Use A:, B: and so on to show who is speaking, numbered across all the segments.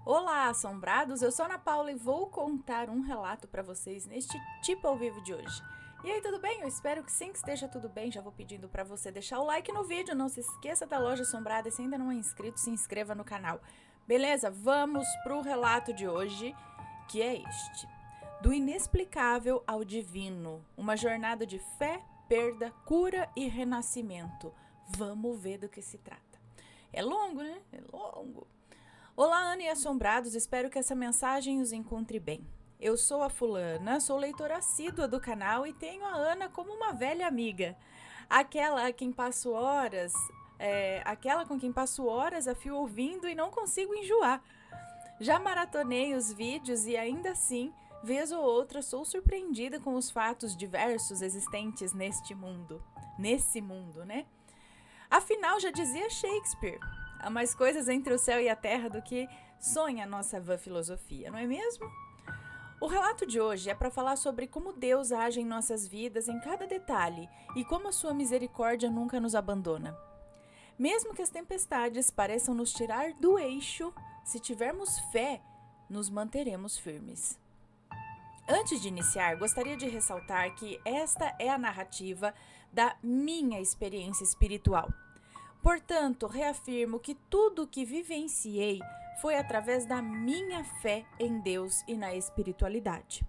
A: Olá, assombrados! Eu sou Ana Paula e vou contar um relato para vocês neste Tipo ao Vivo de hoje. E aí, tudo bem? Eu espero que sim, que esteja tudo bem. Já vou pedindo para você deixar o like no vídeo. Não se esqueça da Loja Assombrada e se ainda não é inscrito, se inscreva no canal. Beleza? Vamos pro relato de hoje, que é este. Do inexplicável ao divino. Uma jornada de fé, perda, cura e renascimento. Vamos ver do que se trata. É longo, né? É longo. Olá, Ana e assombrados, espero que essa mensagem os encontre bem. Eu sou a fulana, sou leitora assídua do canal e tenho a Ana como uma velha amiga. Aquela com quem passo horas a fio ouvindo e não consigo enjoar. Já maratonei os vídeos e ainda assim, vez ou outra, sou surpreendida com os fatos diversos existentes nesse mundo, né? Afinal, já dizia Shakespeare, há mais coisas entre o céu e a terra do que sonha a nossa vã filosofia, não é mesmo? O relato de hoje é para falar sobre como Deus age em nossas vidas em cada detalhe e como a sua misericórdia nunca nos abandona. Mesmo que as tempestades pareçam nos tirar do eixo, se tivermos fé, nos manteremos firmes. Antes de iniciar, gostaria de ressaltar que esta é a narrativa da minha experiência espiritual. Portanto, reafirmo que tudo o que vivenciei foi através da minha fé em Deus e na espiritualidade.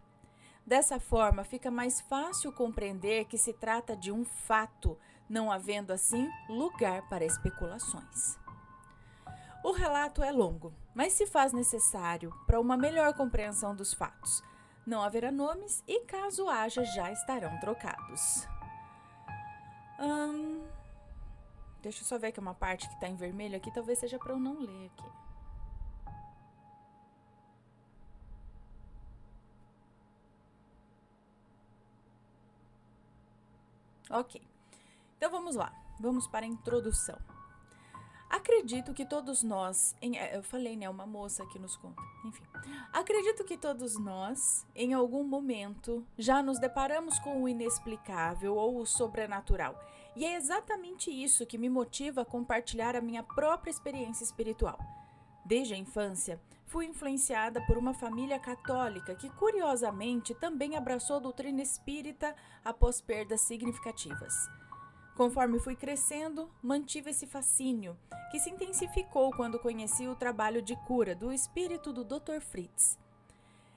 A: Dessa forma, fica mais fácil compreender que se trata de um fato, não havendo assim lugar para especulações. O relato é longo, mas se faz necessário para uma melhor compreensão dos fatos. Não haverá nomes e, caso haja, já estarão trocados. Deixa eu só ver que é uma parte que está em vermelho aqui, talvez seja para eu não ler aqui. Ok, então vamos lá, vamos para a introdução. Acredito que todos nós, eu falei, né, uma moça que nos conta, enfim. Acredito que todos nós, em algum momento, já nos deparamos com o inexplicável ou o sobrenatural. E é exatamente isso que me motiva a compartilhar a minha própria experiência espiritual. Desde a infância, fui influenciada por uma família católica que, curiosamente, também abraçou a doutrina espírita após perdas significativas. Conforme fui crescendo, mantive esse fascínio, que se intensificou quando conheci o trabalho de cura do espírito do Dr. Fritz.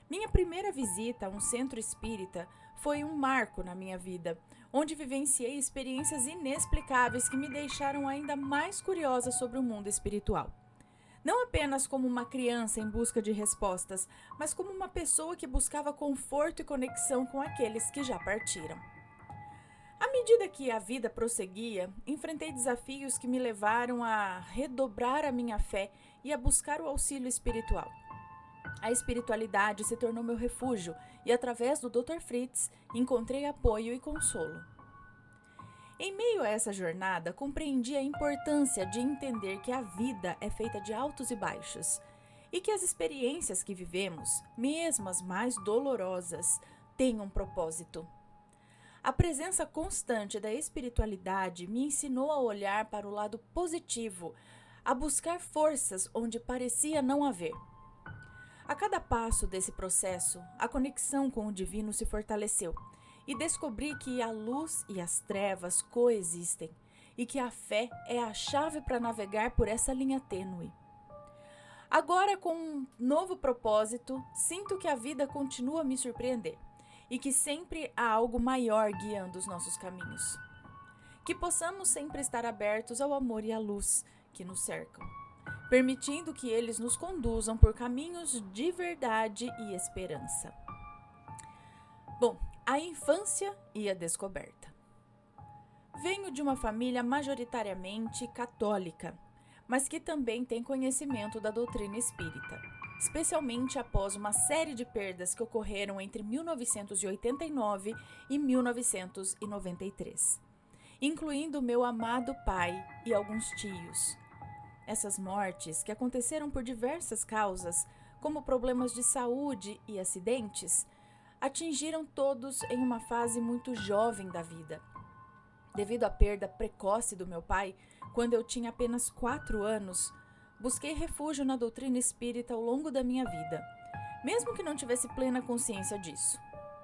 A: Minha primeira visita a um centro espírita foi um marco na minha vida, onde vivenciei experiências inexplicáveis que me deixaram ainda mais curiosa sobre o mundo espiritual. Não apenas como uma criança em busca de respostas, mas como uma pessoa que buscava conforto e conexão com aqueles que já partiram. À medida que a vida prosseguia, enfrentei desafios que me levaram a redobrar a minha fé e a buscar o auxílio espiritual. A espiritualidade se tornou meu refúgio e, através do Dr. Fritz, encontrei apoio e consolo. Em meio a essa jornada, compreendi a importância de entender que a vida é feita de altos e baixos e que as experiências que vivemos, mesmo as mais dolorosas, têm um propósito. A presença constante da espiritualidade me ensinou a olhar para o lado positivo, a buscar forças onde parecia não haver. A cada passo desse processo, a conexão com o divino se fortaleceu e descobri que a luz e as trevas coexistem e que a fé é a chave para navegar por essa linha tênue. Agora, com um novo propósito, sinto que a vida continua a me surpreender e que sempre há algo maior guiando os nossos caminhos. Que possamos sempre estar abertos ao amor e à luz que nos cercam, permitindo que eles nos conduzam por caminhos de verdade e esperança. Bom, a infância e a descoberta. Venho de uma família majoritariamente católica, mas que também tem conhecimento da doutrina espírita, especialmente após uma série de perdas que ocorreram entre 1989 e 1993, incluindo meu amado pai e alguns tios. Essas mortes, que aconteceram por diversas causas, como problemas de saúde e acidentes, atingiram todos em uma fase muito jovem da vida. Devido à perda precoce do meu pai, quando eu tinha apenas 4 anos, busquei refúgio na doutrina espírita ao longo da minha vida, mesmo que não tivesse plena consciência disso.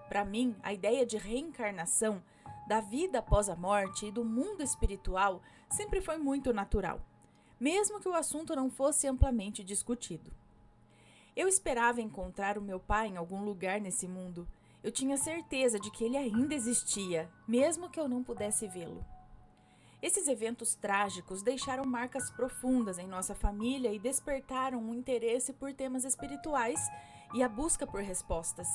A: Para mim, a ideia de reencarnação, da vida após a morte e do mundo espiritual sempre foi muito natural, mesmo que o assunto não fosse amplamente discutido. Eu esperava encontrar o meu pai em algum lugar nesse mundo. Eu tinha certeza de que ele ainda existia, mesmo que eu não pudesse vê-lo. Esses eventos trágicos deixaram marcas profundas em nossa família e despertaram um interesse por temas espirituais e a busca por respostas.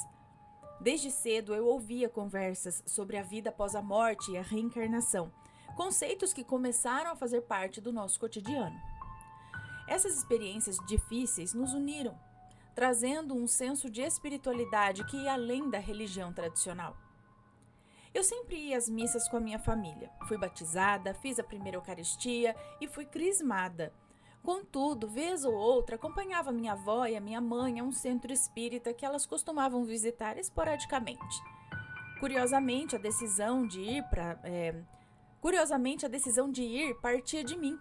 A: Desde cedo eu ouvia conversas sobre a vida após a morte e a reencarnação, conceitos que começaram a fazer parte do nosso cotidiano. Essas experiências difíceis nos uniram, trazendo um senso de espiritualidade que ia além da religião tradicional. Eu sempre ia às missas com a minha família. Fui batizada, fiz a primeira Eucaristia e fui crismada. Contudo, vez ou outra, acompanhava minha avó e a minha mãe a um centro espírita que elas costumavam visitar esporadicamente. Curiosamente, a decisão de ir partia de mim.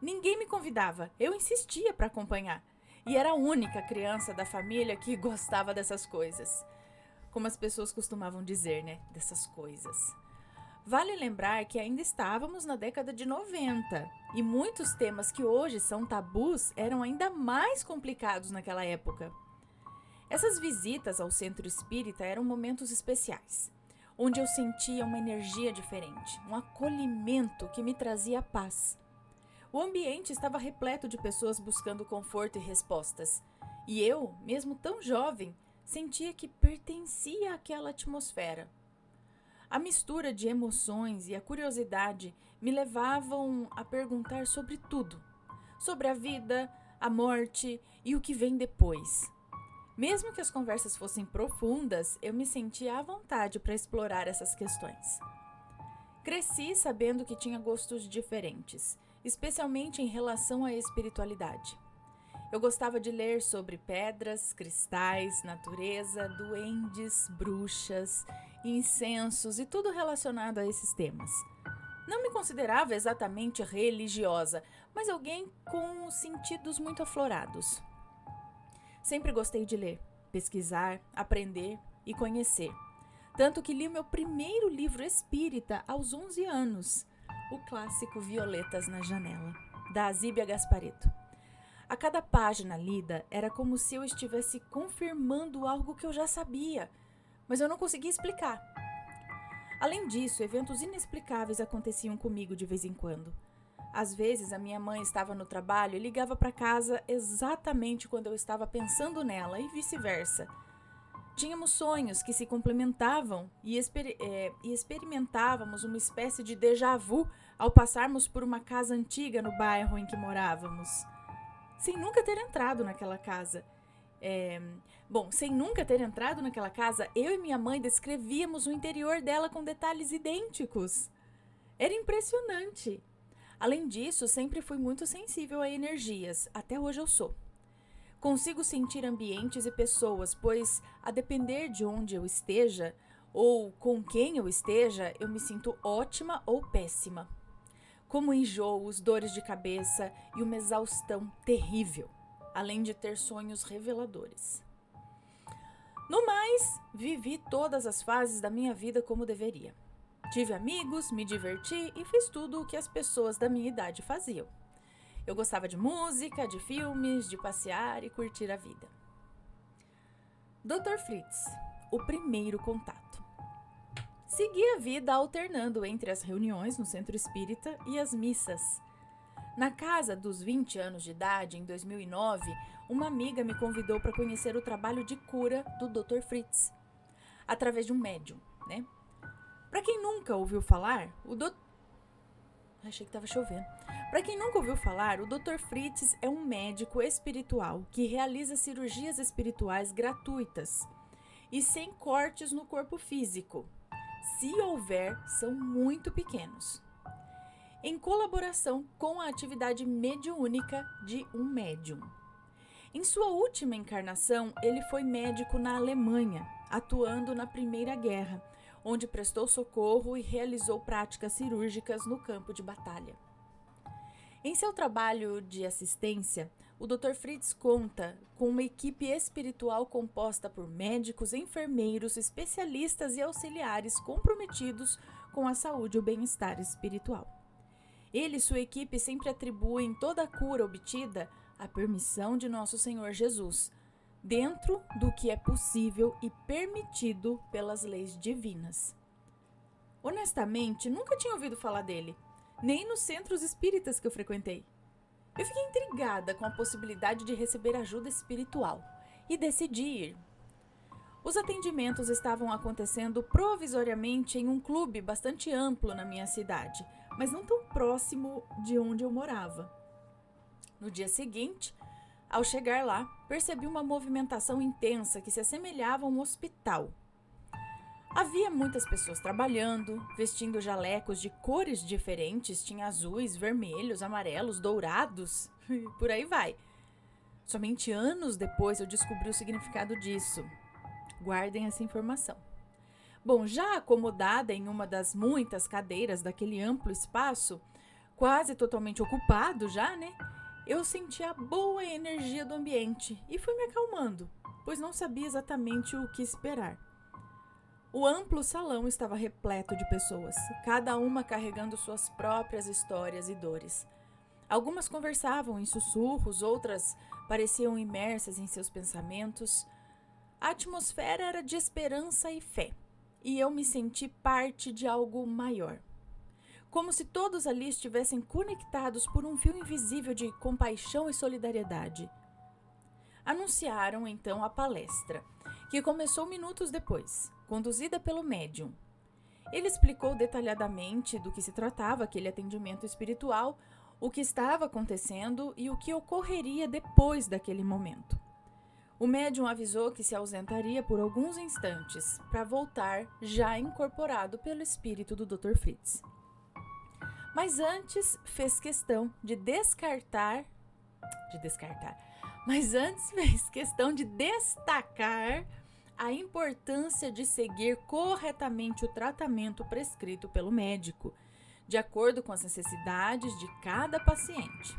A: Ninguém me convidava, eu insistia para acompanhar. E era a única criança da família que gostava dessas coisas. Como as pessoas costumavam dizer, né? Dessas coisas. Vale lembrar que ainda estávamos na década de 90 e muitos temas que hoje são tabus eram ainda mais complicados naquela época. Essas visitas ao centro espírita eram momentos especiais, onde eu sentia uma energia diferente, um acolhimento que me trazia paz. O ambiente estava repleto de pessoas buscando conforto e respostas, e eu, mesmo tão jovem, sentia que pertencia àquela atmosfera. A mistura de emoções e a curiosidade me levavam a perguntar sobre tudo, sobre a vida, a morte e o que vem depois. Mesmo que as conversas fossem profundas, eu me sentia à vontade para explorar essas questões. Cresci sabendo que tinha gostos diferentes, especialmente em relação à espiritualidade. Eu gostava de ler sobre pedras, cristais, natureza, duendes, bruxas, incensos e tudo relacionado a esses temas. Não me considerava exatamente religiosa, mas alguém com sentidos muito aflorados. Sempre gostei de ler, pesquisar, aprender e conhecer. Tanto que li o meu primeiro livro espírita aos 11 anos, o clássico Violetas na Janela, da Zíbia Gasparetto. A cada página lida era como se eu estivesse confirmando algo que eu já sabia, mas eu não conseguia explicar. Além disso, eventos inexplicáveis aconteciam comigo de vez em quando. Às vezes, a minha mãe estava no trabalho e ligava para casa exatamente quando eu estava pensando nela e vice-versa. Tínhamos sonhos que se complementavam e experimentávamos uma espécie de déjà vu ao passarmos por uma casa antiga no bairro em que morávamos. Sem nunca ter entrado naquela casa. Eu e minha mãe descrevíamos o interior dela com detalhes idênticos. Era impressionante. Além disso, sempre fui muito sensível a energias. Até hoje eu sou. Consigo sentir ambientes e pessoas, pois, a depender de onde eu esteja, ou com quem eu esteja, eu me sinto ótima ou péssima. Como enjoos, dores de cabeça e uma exaustão terrível, além de ter sonhos reveladores. No mais, vivi todas as fases da minha vida como deveria. Tive amigos, me diverti e fiz tudo o que as pessoas da minha idade faziam. Eu gostava de música, de filmes, de passear e curtir a vida. Dr. Fritz, o primeiro contato. Segui a vida alternando entre as reuniões no centro espírita e as missas. Na casa dos 20 anos de idade, em 2009, uma amiga me convidou para conhecer o trabalho de cura do Dr. Fritz, através de um médium, né? Para quem nunca ouviu falar, o Dr. Fritz é um médico espiritual que realiza cirurgias espirituais gratuitas e sem cortes no corpo físico. Se houver, são muito pequenos. Em colaboração com a atividade mediúnica de um médium. Em sua última encarnação, ele foi médico na Alemanha, atuando na Primeira Guerra, onde prestou socorro e realizou práticas cirúrgicas no campo de batalha. Em seu trabalho de assistência, o Dr. Fritz conta com uma equipe espiritual composta por médicos, enfermeiros, especialistas e auxiliares comprometidos com a saúde e o bem-estar espiritual. Ele e sua equipe sempre atribuem toda a cura obtida à permissão de nosso Senhor Jesus, dentro do que é possível e permitido pelas leis divinas. Honestamente, nunca tinha ouvido falar dele, nem nos centros espíritas que eu frequentei. Eu fiquei intrigada com a possibilidade de receber ajuda espiritual e decidi ir. Os atendimentos estavam acontecendo provisoriamente em um clube bastante amplo na minha cidade, mas não tão próximo de onde eu morava. No dia seguinte, ao chegar lá, percebi uma movimentação intensa que se assemelhava a um hospital. Havia muitas pessoas trabalhando, vestindo jalecos de cores diferentes, tinha azuis, vermelhos, amarelos, dourados, e por aí vai. Somente anos depois eu descobri o significado disso. Guardem essa informação. Bom, já acomodada em uma das muitas cadeiras daquele amplo espaço, quase totalmente ocupado já, né? Eu senti a boa energia do ambiente e fui me acalmando, pois não sabia exatamente o que esperar. O amplo salão estava repleto de pessoas, cada uma carregando suas próprias histórias e dores. Algumas conversavam em sussurros, outras pareciam imersas em seus pensamentos. A atmosfera era de esperança e fé, e eu me senti parte de algo maior. Como se todos ali estivessem conectados por um fio invisível de compaixão e solidariedade. Anunciaram então a palestra, que começou minutos depois, conduzida pelo médium. Ele explicou detalhadamente do que se tratava aquele atendimento espiritual, o que estava acontecendo e o que ocorreria depois daquele momento. O médium avisou que se ausentaria por alguns instantes para voltar já incorporado pelo espírito do Dr. Fritz. Mas antes fez questão de destacar a importância de seguir corretamente o tratamento prescrito pelo médico, de acordo com as necessidades de cada paciente.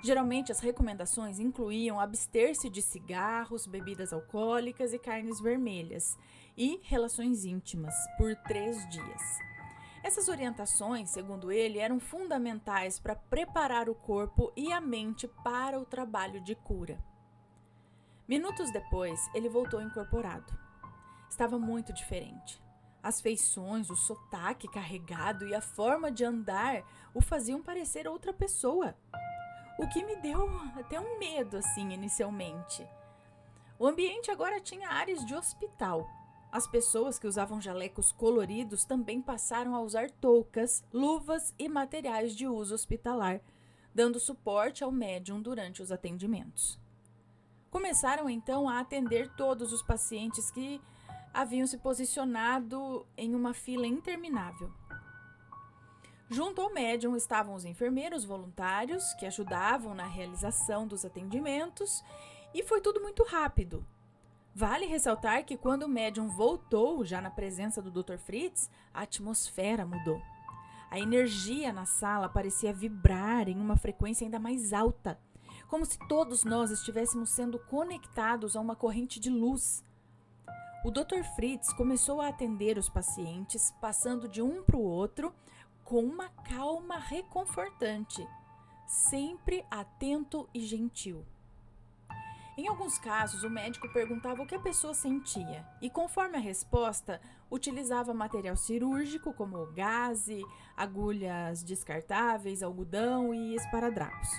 A: Geralmente, as recomendações incluíam abster-se de cigarros, bebidas alcoólicas e carnes vermelhas e relações íntimas por 3 dias. Essas orientações, segundo ele, eram fundamentais para preparar o corpo e a mente para o trabalho de cura. Minutos depois, ele voltou incorporado. Estava muito diferente. As feições, o sotaque carregado e a forma de andar o faziam parecer outra pessoa. O que me deu até um medo, assim, inicialmente. O ambiente agora tinha ares de hospital. As pessoas que usavam jalecos coloridos também passaram a usar toucas, luvas e materiais de uso hospitalar, dando suporte ao médium durante os atendimentos. Começaram então a atender todos os pacientes que haviam se posicionado em uma fila interminável. Junto ao médium estavam os enfermeiros voluntários que ajudavam na realização dos atendimentos e foi tudo muito rápido. Vale ressaltar que quando o médium voltou, já na presença do Dr. Fritz, a atmosfera mudou. A energia na sala parecia vibrar em uma frequência ainda mais alta, como se todos nós estivéssemos sendo conectados a uma corrente de luz. O Dr. Fritz começou a atender os pacientes, passando de um para o outro, com uma calma reconfortante, sempre atento e gentil. Em alguns casos, o médico perguntava o que a pessoa sentia e, conforme a resposta, utilizava material cirúrgico como gaze, agulhas descartáveis, algodão e esparadrapos.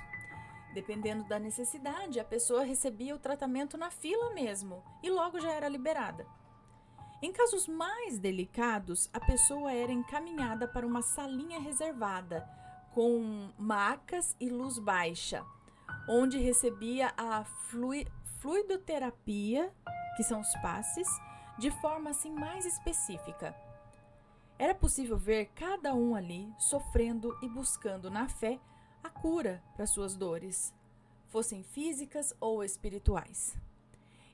A: Dependendo da necessidade, a pessoa recebia o tratamento na fila mesmo e logo já era liberada. Em casos mais delicados, a pessoa era encaminhada para uma salinha reservada, com macas e luz baixa, onde recebia a fluidoterapia, que são os passes, de forma assim mais específica. Era possível ver cada um ali sofrendo e buscando na fé a cura para suas dores, fossem físicas ou espirituais.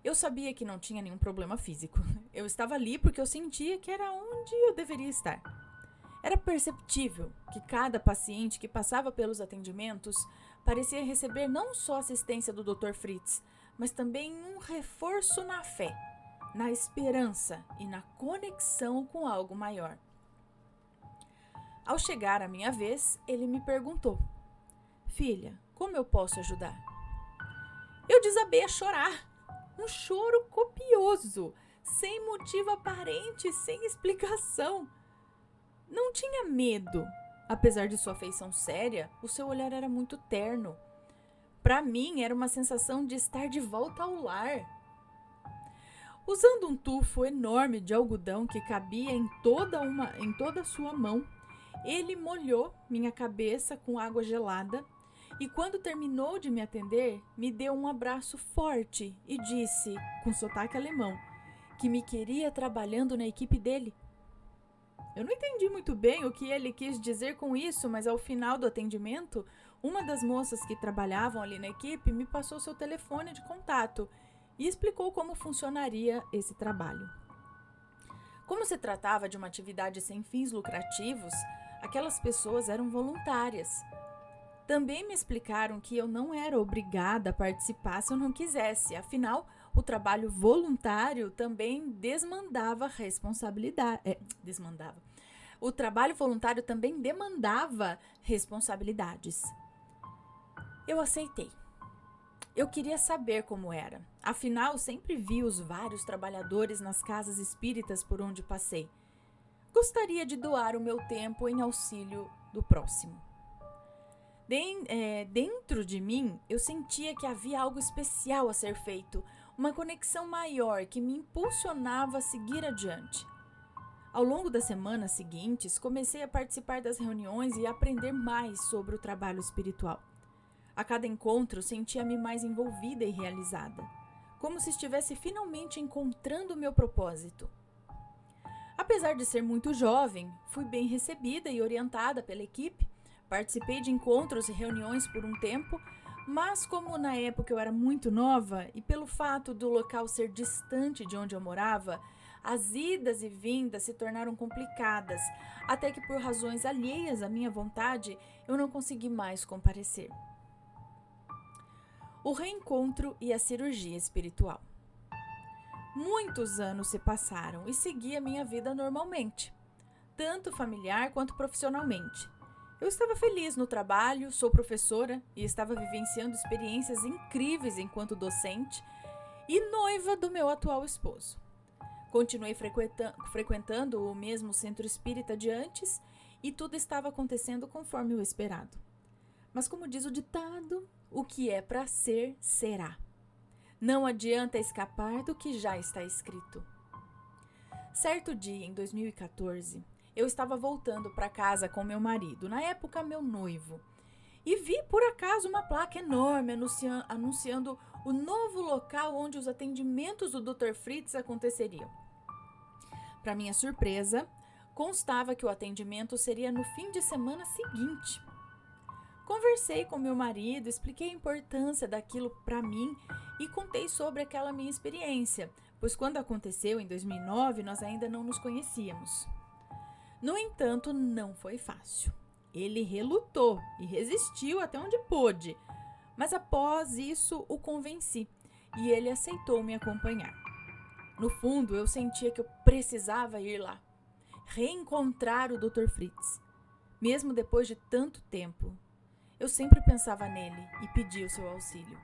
A: Eu sabia que não tinha nenhum problema físico. Eu estava ali porque eu sentia que era onde eu deveria estar. Era perceptível que cada paciente que passava pelos atendimentos parecia receber não só assistência do Dr. Fritz, mas também um reforço na fé, na esperança e na conexão com algo maior. Ao chegar a minha vez, ele me perguntou: "Filha, como eu posso ajudar?" Eu desabei a chorar, um choro copioso, sem motivo aparente, sem explicação. Não tinha medo. Apesar de sua feição séria, o seu olhar era muito terno. Para mim, era uma sensação de estar de volta ao lar. Usando um tufo enorme de algodão que cabia em toda a sua mão, ele molhou minha cabeça com água gelada e, quando terminou de me atender, me deu um abraço forte e disse, com sotaque alemão, que me queria trabalhando na equipe dele. Eu não entendi muito bem o que ele quis dizer com isso, mas ao final do atendimento, uma das moças que trabalhavam ali na equipe me passou seu telefone de contato e explicou como funcionaria esse trabalho. Como se tratava de uma atividade sem fins lucrativos, aquelas pessoas eram voluntárias. Também me explicaram que eu não era obrigada a participar se eu não quisesse, afinal, o trabalho voluntário também demandava responsabilidades. Eu aceitei. Eu queria saber como era. Afinal, sempre vi os vários trabalhadores nas casas espíritas por onde passei. Gostaria de doar o meu tempo em auxílio do próximo. Dentro de mim, eu sentia que havia algo especial a ser feito, uma conexão maior que me impulsionava a seguir adiante. Ao longo das semanas seguintes, comecei a participar das reuniões e a aprender mais sobre o trabalho espiritual. A cada encontro, sentia-me mais envolvida e realizada, como se estivesse finalmente encontrando o meu propósito. Apesar de ser muito jovem, fui bem recebida e orientada pela equipe. Participei de encontros e reuniões por um tempo, mas como na época eu era muito nova e pelo fato do local ser distante de onde eu morava, as idas e vindas se tornaram complicadas, até que por razões alheias à minha vontade, eu não consegui mais comparecer. O reencontro e a cirurgia espiritual. Muitos anos se passaram e segui a minha vida normalmente, tanto familiar quanto profissionalmente. Eu estava feliz no trabalho, sou professora e estava vivenciando experiências incríveis enquanto docente e noiva do meu atual esposo. Continuei frequentando o mesmo centro espírita de antes e tudo estava acontecendo conforme o esperado. Mas como diz o ditado, o que é para ser, será. Não adianta escapar do que já está escrito. Certo dia, em 2014, eu estava voltando para casa com meu marido, na época meu noivo, e vi por acaso uma placa enorme anunciando o novo local onde os atendimentos do Dr. Fritz aconteceriam. Para minha surpresa, constava que o atendimento seria no fim de semana seguinte. Conversei com meu marido, expliquei a importância daquilo para mim e contei sobre aquela minha experiência, pois quando aconteceu em 2009 nós ainda não nos conhecíamos. No entanto, não foi fácil. Ele relutou e resistiu até onde pôde, mas após isso o convenci e ele aceitou me acompanhar. No fundo, eu sentia que eu precisava ir lá, reencontrar o Dr. Fritz. Mesmo depois de tanto tempo, eu sempre pensava nele e pedia o seu auxílio.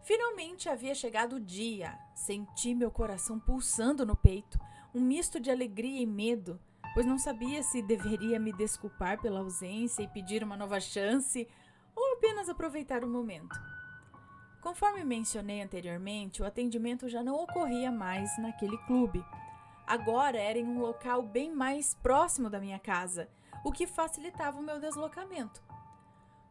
A: Finalmente havia chegado o dia. Senti meu coração pulsando no peito, um misto de alegria e medo, pois não sabia se deveria me desculpar pela ausência e pedir uma nova chance ou apenas aproveitar o momento. Conforme mencionei anteriormente, o atendimento já não ocorria mais naquele clube. Agora era em um local bem mais próximo da minha casa, o que facilitava o meu deslocamento.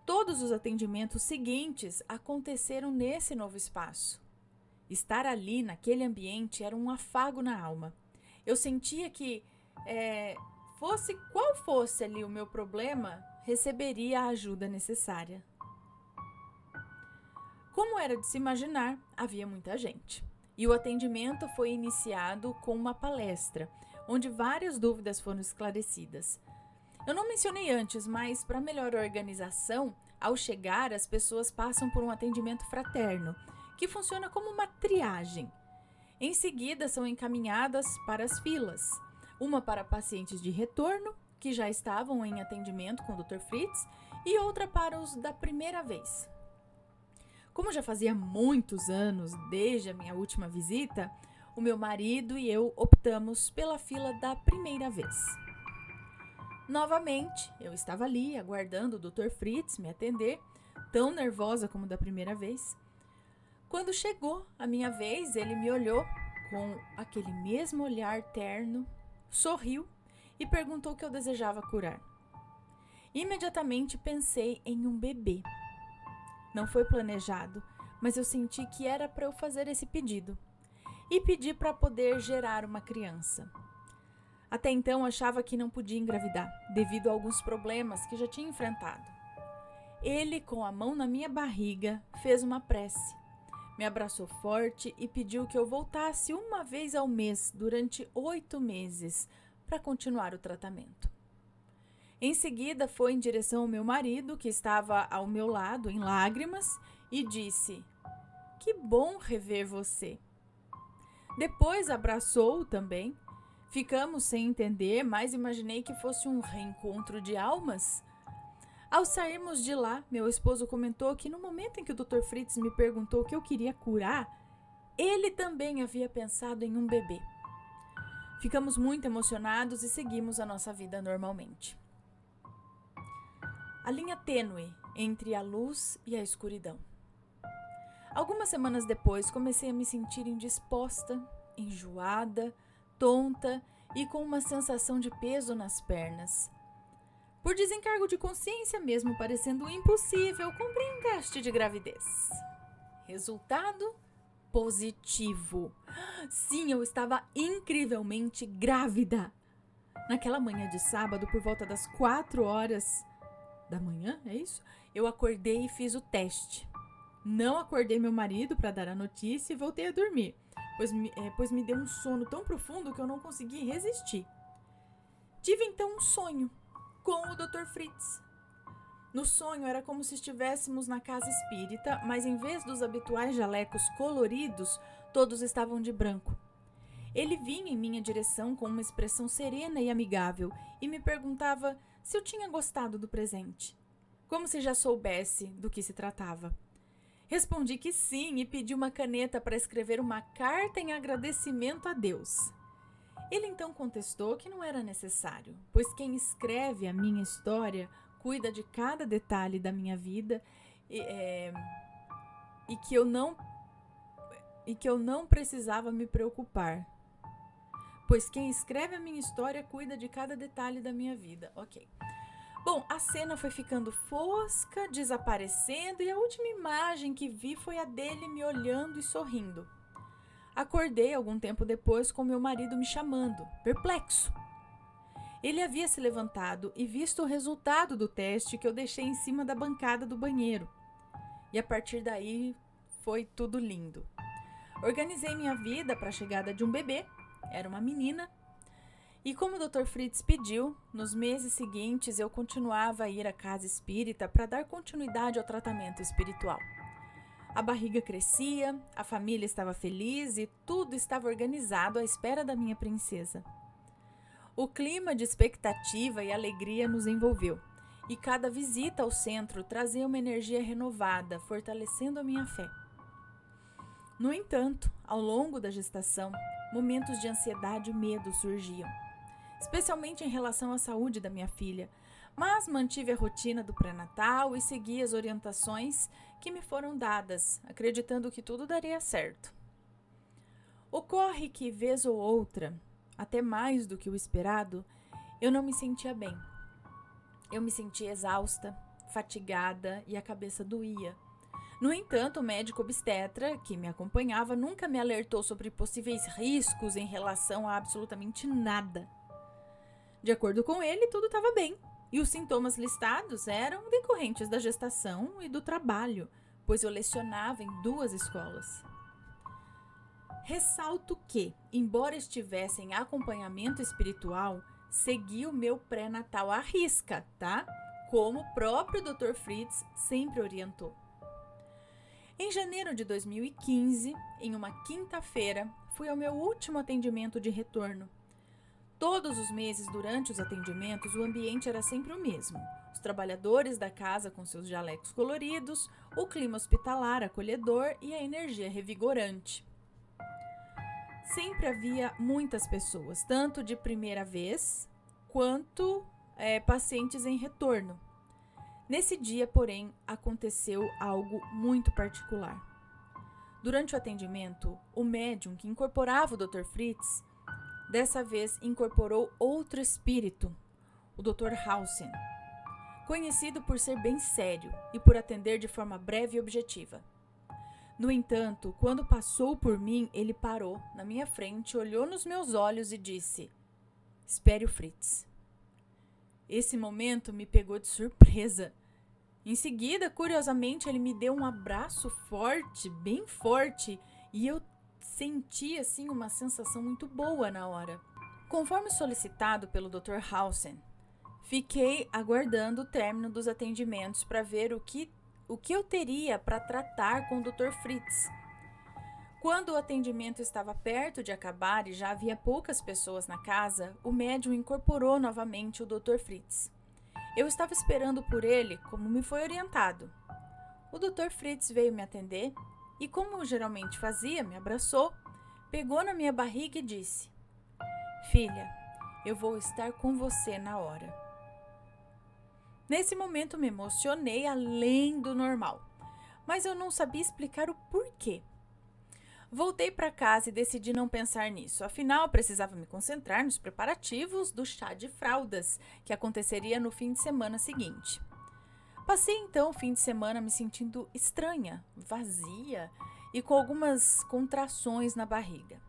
A: Todos os atendimentos seguintes aconteceram nesse novo espaço. Estar ali, naquele ambiente, era um afago na alma. Eu sentia que, fosse qual fosse ali o meu problema, receberia a ajuda necessária. Como era de se imaginar, havia muita gente. E o atendimento foi iniciado com uma palestra, onde várias dúvidas foram esclarecidas. Eu não mencionei antes, mas para melhor organização, ao chegar, as pessoas passam por um atendimento fraterno, que funciona como uma triagem. Em seguida, são encaminhadas para as filas, uma para pacientes de retorno, que já estavam em atendimento com o Dr. Fritz, e outra para os da primeira vez. Como já fazia muitos anos desde a minha última visita, o meu marido e eu optamos pela fila da primeira vez. Novamente, eu estava ali aguardando o Dr. Fritz me atender, tão nervosa como da primeira vez. Quando chegou a minha vez, ele me olhou com aquele mesmo olhar terno, sorriu e perguntou o que eu desejava curar. Imediatamente pensei em um bebê. Não foi planejado, mas eu senti que era para eu fazer esse pedido. E pedi para poder gerar uma criança. Até então achava que não podia engravidar, devido a alguns problemas que já tinha enfrentado. Ele, com a mão na minha barriga, fez uma prece. Me abraçou forte e pediu que eu voltasse uma vez ao mês durante 8 meses para continuar o tratamento. Em seguida, foi em direção ao meu marido, que estava ao meu lado em lágrimas, e disse: "Que bom rever você." Depois abraçou-o também. Ficamos sem entender, mas imaginei que fosse um reencontro de almas. Ao sairmos de lá, meu esposo comentou que no momento em que o Dr. Fritz me perguntou o que eu queria curar, ele também havia pensado em um bebê. Ficamos muito emocionados e seguimos a nossa vida normalmente. A linha tênue entre a luz e a escuridão. Algumas semanas depois, comecei a me sentir indisposta, enjoada, tonta e com uma sensação de peso nas pernas. Por desencargo de consciência, mesmo parecendo impossível, cumprir um teste de gravidez. Resultado positivo. Sim, eu estava incrivelmente grávida. Naquela manhã de sábado, por volta das 4 horas da manhã, é isso? Eu acordei e fiz o teste. Não acordei meu marido para dar a notícia e voltei a dormir, pois me deu um sono tão profundo que eu não consegui resistir. Tive então um sonho com o Dr. Fritz. No sonho era como se estivéssemos na casa espírita, mas em vez dos habituais jalecos coloridos, todos estavam de branco. Ele vinha em minha direção com uma expressão serena e amigável e me perguntava se eu tinha gostado do presente, como se já soubesse do que se tratava. Respondi que sim e pedi uma caneta para escrever uma carta em agradecimento a Deus. Ele então contestou que não era necessário, pois quem escreve a minha história cuida de cada detalhe da minha vida e que eu não precisava me preocupar. Pois quem escreve a minha história cuida de cada detalhe da minha vida. Ok. Bom, a cena foi ficando fosca, desaparecendo, e a última imagem que vi foi a dele me olhando e sorrindo. Acordei algum tempo depois com meu marido me chamando, perplexo. Ele havia se levantado e visto o resultado do teste que eu deixei em cima da bancada do banheiro. E a partir daí foi tudo lindo. Organizei minha vida para a chegada de um bebê, era uma menina. E como o Dr. Fritz pediu, nos meses seguintes eu continuava a ir à casa espírita para dar continuidade ao tratamento espiritual. A barriga crescia, a família estava feliz e tudo estava organizado à espera da minha princesa. O clima de expectativa e alegria nos envolveu, e cada visita ao centro trazia uma energia renovada, fortalecendo a minha fé. No entanto, ao longo da gestação, momentos de ansiedade e medo surgiam, especialmente em relação à saúde da minha filha, mas mantive a rotina do pré-natal e segui as orientações que me foram dadas, acreditando que tudo daria certo. Ocorre que, vez ou outra, até mais do que o esperado, eu não me sentia bem. Eu me sentia exausta, fatigada e a cabeça doía. No entanto, o médico obstetra que me acompanhava nunca me alertou sobre possíveis riscos em relação a absolutamente nada. De acordo com ele, tudo estava bem, e os sintomas listados eram decorrentes da gestação e do trabalho, pois eu lecionava em 2 escolas. Ressalto que, embora estivesse em acompanhamento espiritual, segui o meu pré-natal à risca, tá? Como o próprio Dr. Fritz sempre orientou. Em janeiro de 2015, em uma quinta-feira, fui ao meu último atendimento de retorno. Todos os meses, durante os atendimentos, o ambiente era sempre o mesmo. Os trabalhadores da casa com seus jalecos coloridos, o clima hospitalar acolhedor e a energia revigorante. Sempre havia muitas pessoas, tanto de primeira vez quanto pacientes em retorno. Nesse dia, porém, aconteceu algo muito particular. Durante o atendimento, o médium que incorporava o Dr. Fritz, dessa vez incorporou outro espírito, o Dr. Hausen, conhecido por ser bem sério e por atender de forma breve e objetiva. No entanto, quando passou por mim, ele parou na minha frente, olhou nos meus olhos e disse: "Espere o Fritz." Esse momento me pegou de surpresa. Em seguida, curiosamente, ele me deu um abraço forte, bem forte, e eu senti assim uma sensação muito boa na hora. Conforme solicitado pelo Dr. Hausen, fiquei aguardando o término dos atendimentos para ver o que eu teria para tratar com o Dr. Fritz. Quando o atendimento estava perto de acabar e já havia poucas pessoas na casa, o médium incorporou novamente o Dr. Fritz. Eu estava esperando por ele, como me foi orientado. O Dr. Fritz veio me atender e, como geralmente fazia, me abraçou, pegou na minha barriga e disse: "Filha, eu vou estar com você na hora." Nesse momento me emocionei além do normal, mas eu não sabia explicar o porquê. Voltei para casa e decidi não pensar nisso, afinal precisava me concentrar nos preparativos do chá de fraldas, que aconteceria no fim de semana seguinte. Passei então o fim de semana me sentindo estranha, vazia e com algumas contrações na barriga.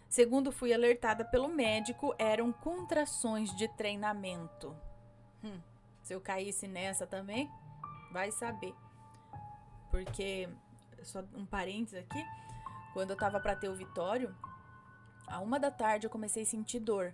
A: Segundo fui alertada pelo médico, eram contrações de treinamento. Se eu caísse nessa também, vai saber. Porque, só um parênteses aqui, quando eu tava pra ter o Vitório, à 1h eu comecei a sentir dor.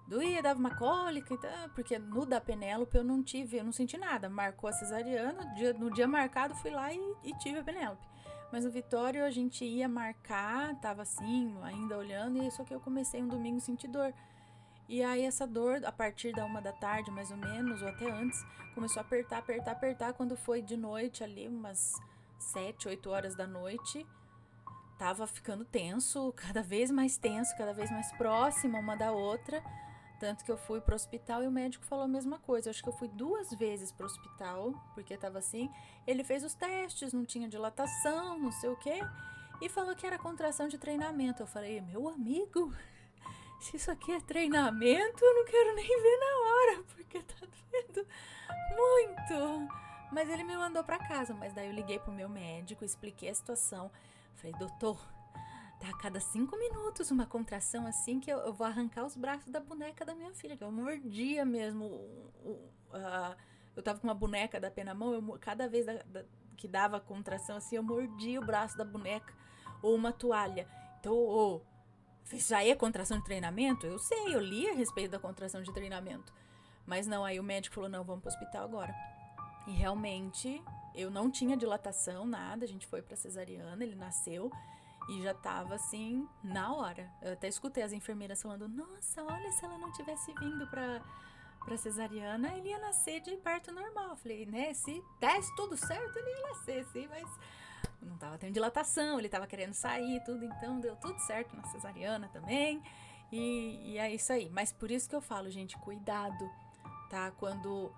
A: Doía, dava uma cólica, porque no da Penélope eu não senti nada. Marcou a cesariana, no dia marcado fui lá e tive a Penélope. Mas no Vitório a gente ia marcar, tava assim, ainda olhando, e só que eu comecei um domingo a sentir dor. E aí essa dor, a partir da 1h mais ou menos, ou até antes, começou a apertar. Quando foi de noite ali, umas 7, 8 horas da noite, tava ficando tenso, cada vez mais próxima uma da outra. Tanto que eu fui pro hospital e o médico falou a mesma coisa. Eu acho que eu fui 2 vezes pro hospital, porque tava assim. Ele fez os testes, não tinha dilatação, não sei o quê, e falou que era contração de treinamento. Eu falei: "Meu amigo, se isso aqui é treinamento, eu não quero nem ver na hora, porque tá doendo muito." Mas ele me mandou pra casa, mas daí eu liguei pro meu médico, expliquei a situação. Falei: "Doutor, tá a cada 5 minutos uma contração assim que eu vou arrancar os braços da boneca da minha filha." Que eu mordia mesmo. Eu tava com uma boneca da Pé na mão, cada vez que dava contração assim, eu mordia o braço da boneca ou uma toalha. Então, isso aí é contração de treinamento? Eu sei, eu li a respeito da contração de treinamento. Mas não, aí o médico falou: "Não, vamos pro hospital agora." E realmente, eu não tinha dilatação, nada. A gente foi pra cesariana, ele nasceu e já tava assim, na hora. Eu até escutei as enfermeiras falando: "Nossa, olha, se ela não tivesse vindo pra cesariana, ele ia nascer de parto normal." Eu falei, né, se desse tudo certo, ele ia nascer, sim, mas não tava tendo dilatação, ele tava querendo sair, tudo, então deu tudo certo na cesariana também. E é isso aí. Mas por isso que eu falo, gente, cuidado, tá? Quando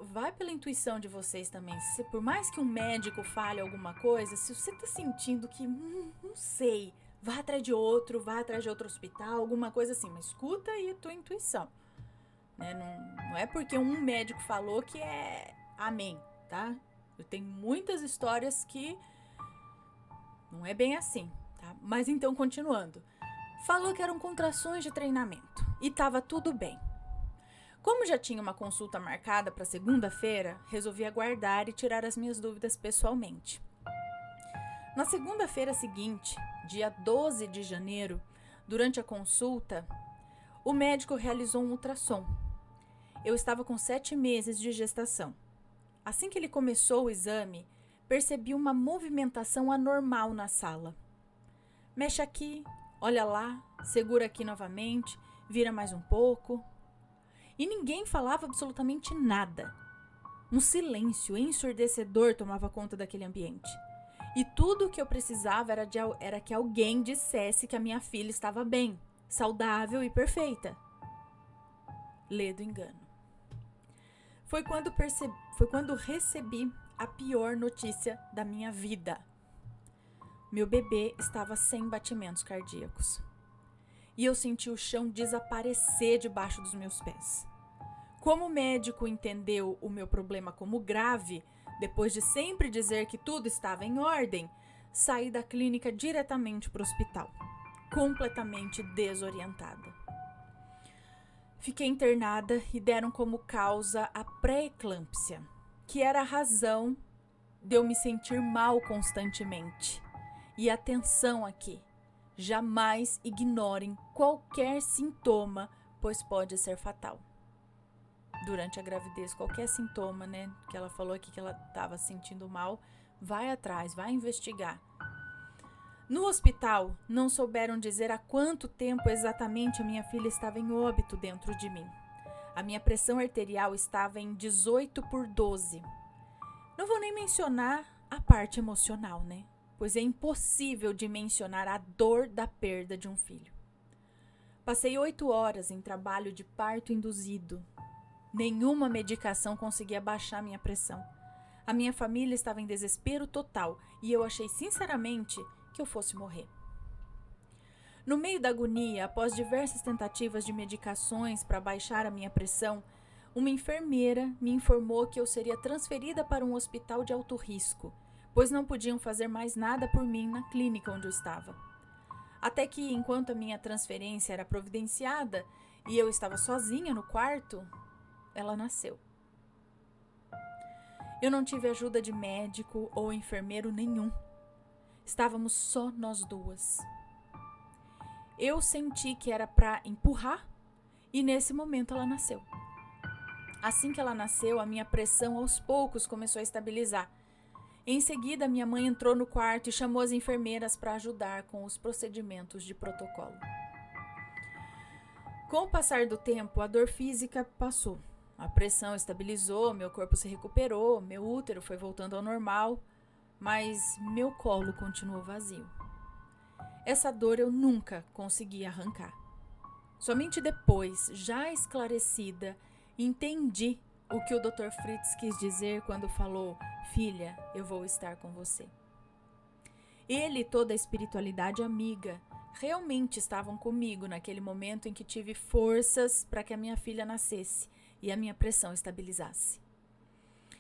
A: vai pela intuição de vocês também. Por mais que um médico fale alguma coisa, se você tá sentindo que, não sei, vá atrás de outro hospital, alguma coisa assim, mas escuta aí a tua intuição, né? Não é porque um médico falou que é amém, tá? Eu tenho muitas histórias que não é bem assim, tá? Mas então, continuando. Falou que eram contrações de treinamento e tava tudo bem. Como já tinha uma consulta marcada para segunda-feira, resolvi aguardar e tirar as minhas dúvidas pessoalmente. Na segunda-feira seguinte, dia 12 de janeiro, durante a consulta, o médico realizou um ultrassom. Eu estava com 7 meses de gestação. Assim que ele começou o exame, percebi uma movimentação anormal na sala. Mexe aqui, olha lá, segura aqui novamente, vira mais um pouco. E ninguém falava absolutamente nada. Um silêncio ensurdecedor tomava conta daquele ambiente. E tudo o que eu precisava era que alguém dissesse que a minha filha estava bem, saudável e perfeita. Lê do engano. Foi quando recebi a pior notícia da minha vida. Meu bebê estava sem batimentos cardíacos. E eu senti o chão desaparecer debaixo dos meus pés. Como o médico entendeu o meu problema como grave, depois de sempre dizer que tudo estava em ordem, saí da clínica diretamente para o hospital, completamente desorientada. Fiquei internada e deram como causa a pré-eclâmpsia, que era a razão de eu me sentir mal constantemente. E atenção aqui, jamais ignorem qualquer sintoma, pois pode ser fatal. Durante a gravidez, qualquer sintoma, que ela falou aqui que ela estava sentindo mal, vai atrás, vai investigar. No hospital, não souberam dizer há quanto tempo exatamente a minha filha estava em óbito dentro de mim. A minha pressão arterial estava em 18/12. Não vou nem mencionar a parte emocional, pois é impossível de mencionar a dor da perda de um filho. Passei 8 horas em trabalho de parto induzido. Nenhuma medicação conseguia baixar minha pressão. A minha família estava em desespero total e eu achei sinceramente que eu fosse morrer. No meio da agonia, após diversas tentativas de medicações para baixar a minha pressão, uma enfermeira me informou que eu seria transferida para um hospital de alto risco, pois não podiam fazer mais nada por mim na clínica onde eu estava. Até que, enquanto a minha transferência era providenciada e eu estava sozinha no quarto, ela nasceu. Eu não tive ajuda de médico ou enfermeiro nenhum. Estávamos só nós duas. Eu senti que era para empurrar e nesse momento ela nasceu. Assim que ela nasceu, a minha pressão aos poucos começou a estabilizar. Em seguida, minha mãe entrou no quarto e chamou as enfermeiras para ajudar com os procedimentos de protocolo. Com o passar do tempo, a dor física passou. A pressão estabilizou, meu corpo se recuperou, meu útero foi voltando ao normal, mas meu colo continuou vazio. Essa dor eu nunca consegui arrancar. Somente depois, já esclarecida, entendi o que o Dr. Fritz quis dizer quando falou: "Filha, eu vou estar com você". Ele e toda a espiritualidade amiga realmente estavam comigo naquele momento em que tive forças para que a minha filha nascesse e a minha pressão estabilizasse.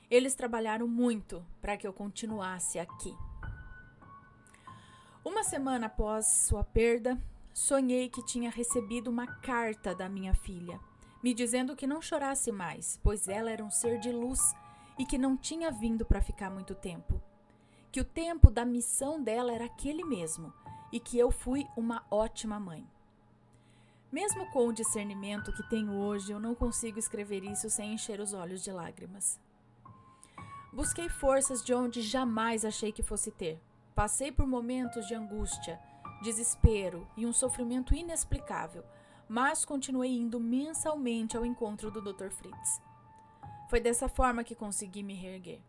A: Eles trabalharam muito para que eu continuasse aqui. Uma semana após sua perda, sonhei que tinha recebido uma carta da minha filha, me dizendo que não chorasse mais, pois ela era um ser de luz e que não tinha vindo para ficar muito tempo. Que o tempo da missão dela era aquele mesmo e que eu fui uma ótima mãe. Mesmo com o discernimento que tenho hoje, eu não consigo escrever isso sem encher os olhos de lágrimas. Busquei forças de onde jamais achei que fosse ter. Passei por momentos de angústia, desespero e um sofrimento inexplicável, mas continuei indo mensalmente ao encontro do Dr. Fritz. Foi dessa forma que consegui me reerguer.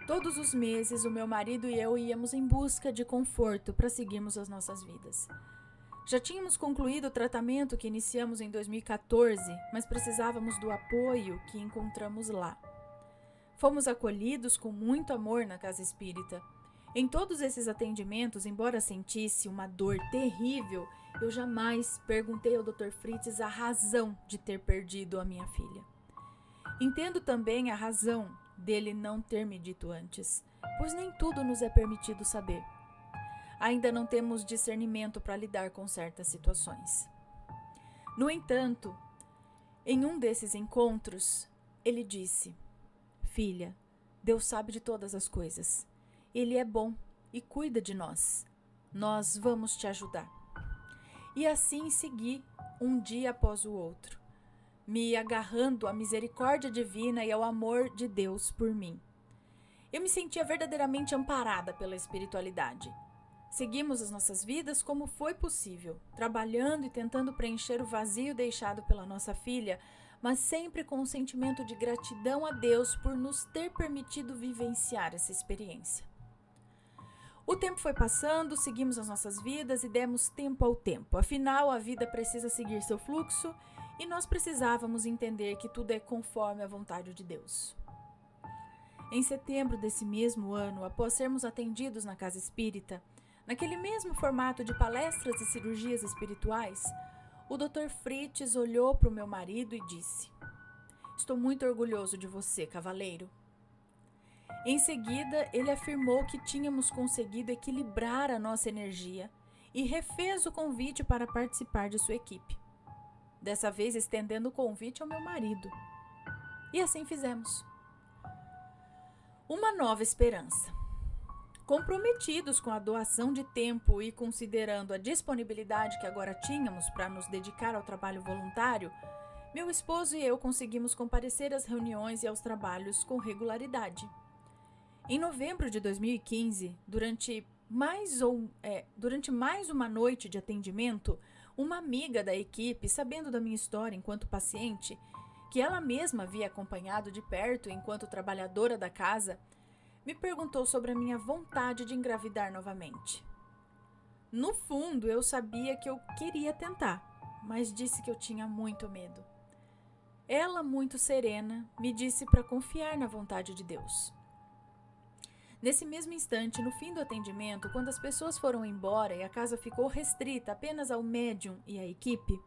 A: Todos os meses, o meu marido e eu íamos em busca de conforto para seguirmos as nossas vidas. Já tínhamos concluído o tratamento que iniciamos em 2014, mas precisávamos do apoio que encontramos lá. Fomos acolhidos com muito amor na casa espírita. Em todos esses atendimentos, embora sentisse uma dor terrível, eu jamais perguntei ao Dr. Fritz a razão de ter perdido a minha filha. Entendo também a razão dele não ter me dito antes, pois nem tudo nos é permitido saber. Ainda não temos discernimento para lidar com certas situações. No entanto, em um desses encontros, ele disse: "Filha, Deus sabe de todas as coisas, Ele é bom e cuida de nós. Nós vamos te ajudar. E assim segui um dia após o outro, me agarrando à misericórdia divina e ao amor de Deus por mim. Eu me sentia verdadeiramente amparada pela espiritualidade. Seguimos as nossas vidas como foi possível, trabalhando e tentando preencher o vazio deixado pela nossa filha, mas sempre com um sentimento de gratidão a Deus por nos ter permitido vivenciar essa experiência. O tempo foi passando, seguimos as nossas vidas e demos tempo ao tempo. Afinal, a vida precisa seguir seu fluxo e nós precisávamos entender que tudo é conforme a vontade de Deus. Em setembro desse mesmo ano, após sermos atendidos na casa espírita, naquele mesmo formato de palestras e cirurgias espirituais, o Dr. Fritz olhou para o meu marido e disse: "Estou muito orgulhoso de você, cavaleiro." Em seguida, ele afirmou que tínhamos conseguido equilibrar a nossa energia e refez o convite para participar de sua equipe. Dessa vez, estendendo o convite ao meu marido. E assim fizemos. Uma nova esperança. Comprometidos com a doação de tempo e considerando a disponibilidade que agora tínhamos para nos dedicar ao trabalho voluntário, meu esposo e eu conseguimos comparecer às reuniões e aos trabalhos com regularidade. Em novembro de 2015, durante mais uma noite de atendimento, uma amiga da equipe, sabendo da minha história enquanto paciente, que ela mesma havia acompanhado de perto enquanto trabalhadora da casa, me perguntou sobre a minha vontade de engravidar novamente. No fundo, eu sabia que eu queria tentar, mas disse que eu tinha muito medo. Ela, muito serena, me disse para confiar na vontade de Deus. Nesse mesmo instante, no fim do atendimento, quando as pessoas foram embora e a casa ficou restrita apenas ao médium e à equipe,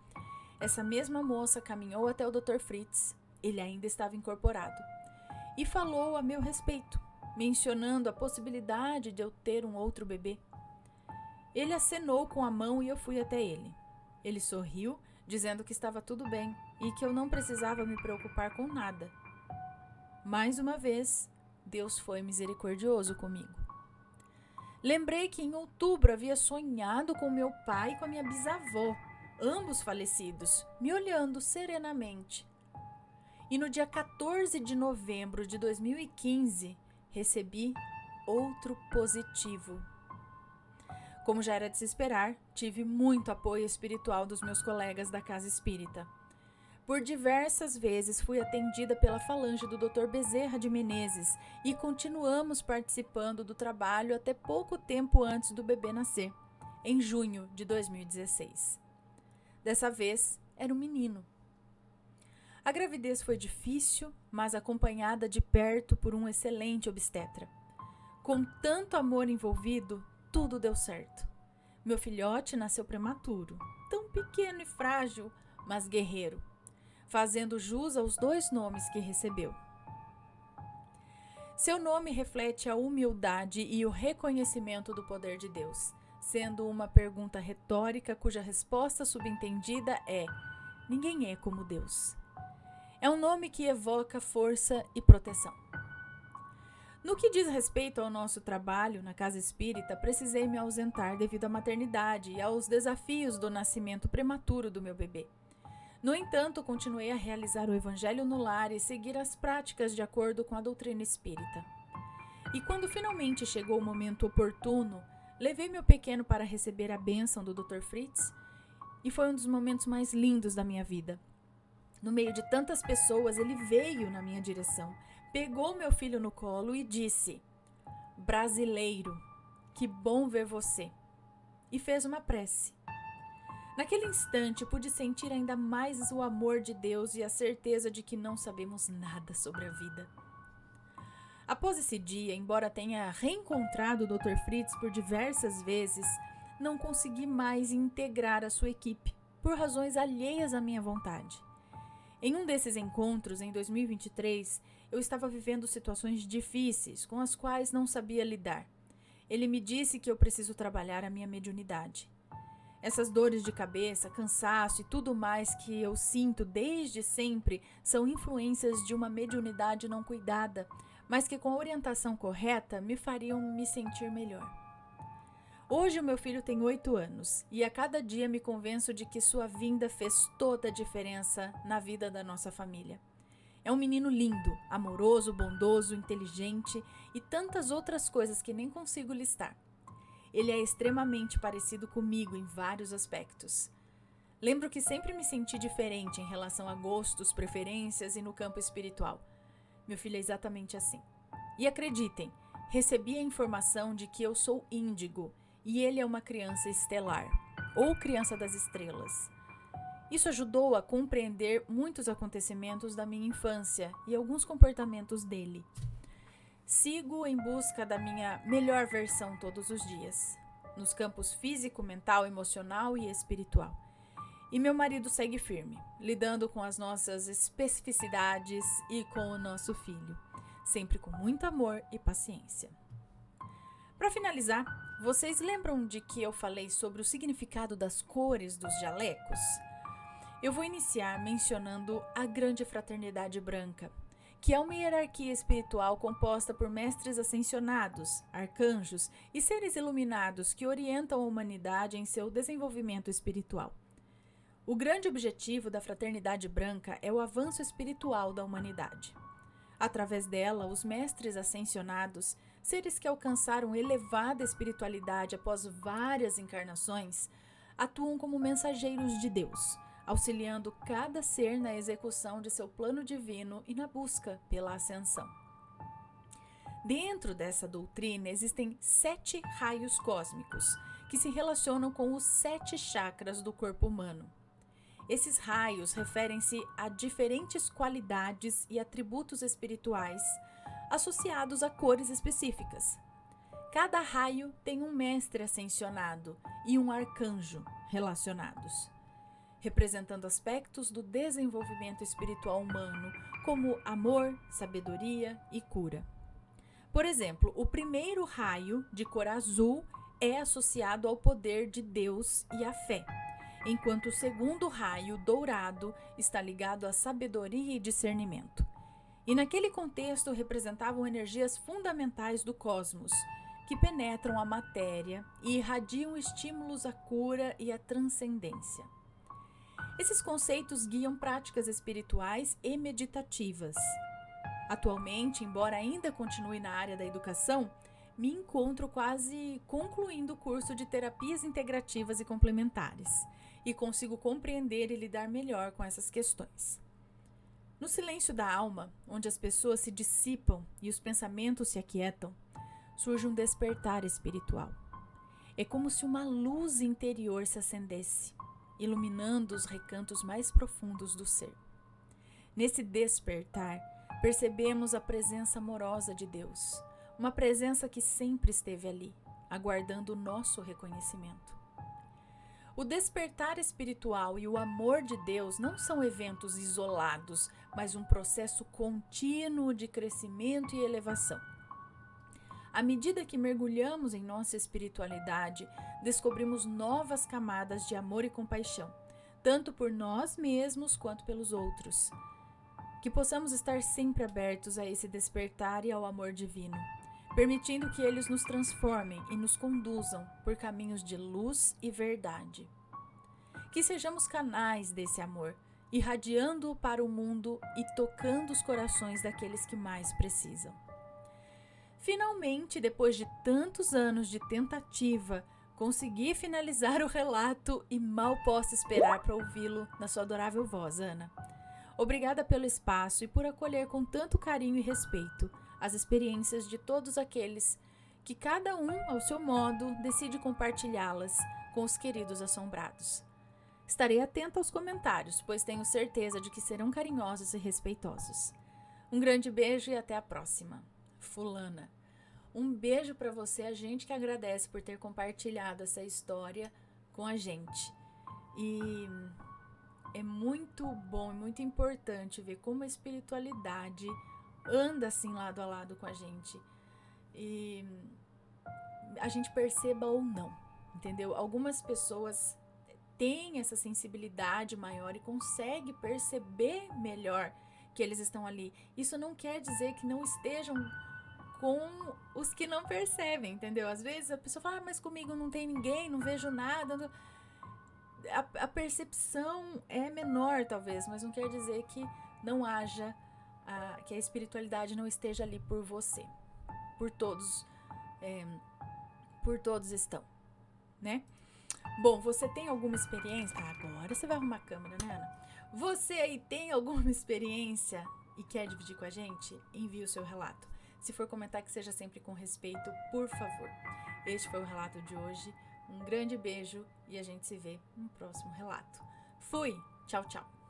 A: essa mesma moça caminhou até o Dr. Fritz, ele ainda estava incorporado, e falou a meu respeito, mencionando a possibilidade de eu ter um outro bebê. Ele acenou com a mão e eu fui até ele. Ele sorriu, dizendo que estava tudo bem e que eu não precisava me preocupar com nada. Mais uma vez, Deus foi misericordioso comigo. Lembrei que em outubro havia sonhado com meu pai e com a minha bisavó, ambos falecidos, me olhando serenamente. E no dia 14 de novembro de 2015, recebi outro positivo. Como já era de se esperar, tive muito apoio espiritual dos meus colegas da casa espírita. Por diversas vezes fui atendida pela falange do Dr. Bezerra de Menezes e continuamos participando do trabalho até pouco tempo antes do bebê nascer, em junho de 2016. Dessa vez, era um menino. A gravidez foi difícil, mas acompanhada de perto por um excelente obstetra. Com tanto amor envolvido, tudo deu certo. Meu filhote nasceu prematuro, tão pequeno e frágil, mas guerreiro, fazendo jus aos 2 nomes que recebeu. Seu nome reflete a humildade e o reconhecimento do poder de Deus, sendo uma pergunta retórica cuja resposta subentendida é: ninguém é como Deus. É um nome que evoca força e proteção. No que diz respeito ao nosso trabalho na casa espírita, precisei me ausentar devido à maternidade e aos desafios do nascimento prematuro do meu bebê. No entanto, continuei a realizar o evangelho no lar e seguir as práticas de acordo com a doutrina espírita. E quando finalmente chegou o momento oportuno, levei meu pequeno para receber a bênção do Dr. Fritz e foi um dos momentos mais lindos da minha vida. No meio de tantas pessoas, ele veio na minha direção, pegou meu filho no colo e disse: "Brasileiro, que bom ver você." E fez uma prece. Naquele instante, pude sentir ainda mais o amor de Deus e a certeza de que não sabemos nada sobre a vida. Após esse dia, embora tenha reencontrado o Dr. Fritz por diversas vezes, não consegui mais integrar a sua equipe, por razões alheias à minha vontade. Em um desses encontros, em 2023, eu estava vivendo situações difíceis com as quais não sabia lidar. Ele me disse que eu preciso trabalhar a minha mediunidade. Essas dores de cabeça, cansaço e tudo mais que eu sinto desde sempre são influências de uma mediunidade não cuidada, mas que com a orientação correta me fariam me sentir melhor. Hoje o meu filho tem 8 anos e a cada dia me convenço de que sua vinda fez toda a diferença na vida da nossa família. É um menino lindo, amoroso, bondoso, inteligente e tantas outras coisas que nem consigo listar. Ele é extremamente parecido comigo em vários aspectos. Lembro que sempre me senti diferente em relação a gostos, preferências e no campo espiritual. Meu filho é exatamente assim. E acreditem, recebi a informação de que eu sou índigo e ele é uma criança estelar, ou criança das estrelas. Isso ajudou a compreender muitos acontecimentos da minha infância e alguns comportamentos dele. Sigo em busca da minha melhor versão todos os dias, nos campos físico, mental, emocional e espiritual. E meu marido segue firme, lidando com as nossas especificidades e com o nosso filho, sempre com muito amor e paciência. Para finalizar, vocês lembram de que eu falei sobre o significado das cores dos jalecos? Eu vou iniciar mencionando a Grande Fraternidade Branca, que é uma hierarquia espiritual composta por mestres ascensionados, arcanjos e seres iluminados que orientam a humanidade em seu desenvolvimento espiritual. O grande objetivo da Fraternidade Branca é o avanço espiritual da humanidade. Através dela, os mestres ascensionados, seres que alcançaram elevada espiritualidade após várias encarnações, atuam como mensageiros de Deus, auxiliando cada ser na execução de seu plano divino e na busca pela ascensão. Dentro dessa doutrina existem 7 raios cósmicos, que se relacionam com os 7 chakras do corpo humano. Esses raios referem-se a diferentes qualidades e atributos espirituais associados a cores específicas. Cada raio tem um mestre ascensionado e um arcanjo relacionados, representando aspectos do desenvolvimento espiritual humano, como amor, sabedoria e cura. Por exemplo, o primeiro raio, de cor azul, é associado ao poder de Deus e à fé, enquanto o segundo raio, dourado, está ligado à sabedoria e discernimento. E naquele contexto representavam energias fundamentais do cosmos, que penetram a matéria e irradiam estímulos à cura e à transcendência. Esses conceitos guiam práticas espirituais e meditativas. Atualmente, embora ainda continue na área da educação, me encontro quase concluindo o curso de terapias integrativas e complementares e consigo compreender e lidar melhor com essas questões. No silêncio da alma, onde as pessoas se dissipam e os pensamentos se aquietam, surge um despertar espiritual. É como se uma luz interior se acendesse, iluminando os recantos mais profundos do ser. Nesse despertar, percebemos a presença amorosa de Deus, uma presença que sempre esteve ali, aguardando o nosso reconhecimento. O despertar espiritual e o amor de Deus não são eventos isolados, mas um processo contínuo de crescimento e elevação. À medida que mergulhamos em nossa espiritualidade, descobrimos novas camadas de amor e compaixão, tanto por nós mesmos quanto pelos outros. Que possamos estar sempre abertos a esse despertar e ao amor divino, permitindo que eles nos transformem e nos conduzam por caminhos de luz e verdade. Que sejamos canais desse amor, irradiando-o para o mundo e tocando os corações daqueles que mais precisam. Finalmente, depois de tantos anos de tentativa, consegui finalizar o relato e mal posso esperar para ouvi-lo na sua adorável voz, Ana. Obrigada pelo espaço e por acolher com tanto carinho e respeito as experiências de todos aqueles que cada um, ao seu modo, decide compartilhá-las com os queridos assombrados. Estarei atenta aos comentários, pois tenho certeza de que serão carinhosos e respeitosos. Um grande beijo e até a próxima. Fulana. Um beijo para você, a gente que agradece por ter compartilhado essa história com a gente. E é muito bom e muito importante ver como a espiritualidade anda assim lado a lado com a gente. E a gente perceba ou não, entendeu? Algumas pessoas têm essa sensibilidade maior e conseguem perceber melhor que eles estão ali. Isso não quer dizer que não estejam com os que não percebem, entendeu? Às vezes a pessoa fala, mas comigo não tem ninguém, não vejo nada. A percepção é menor, talvez, mas não quer dizer que não haja, que a espiritualidade não esteja ali por você. Por todos estão, né? Bom, você tem alguma experiência? Agora você vai arrumar a câmera, né, Ana? Você aí tem alguma experiência e quer dividir com a gente? Envie o seu relato. Se for comentar, que seja sempre com respeito, por favor. Este foi o relato de hoje. Um grande beijo e a gente se vê no próximo relato. Fui! Tchau, tchau!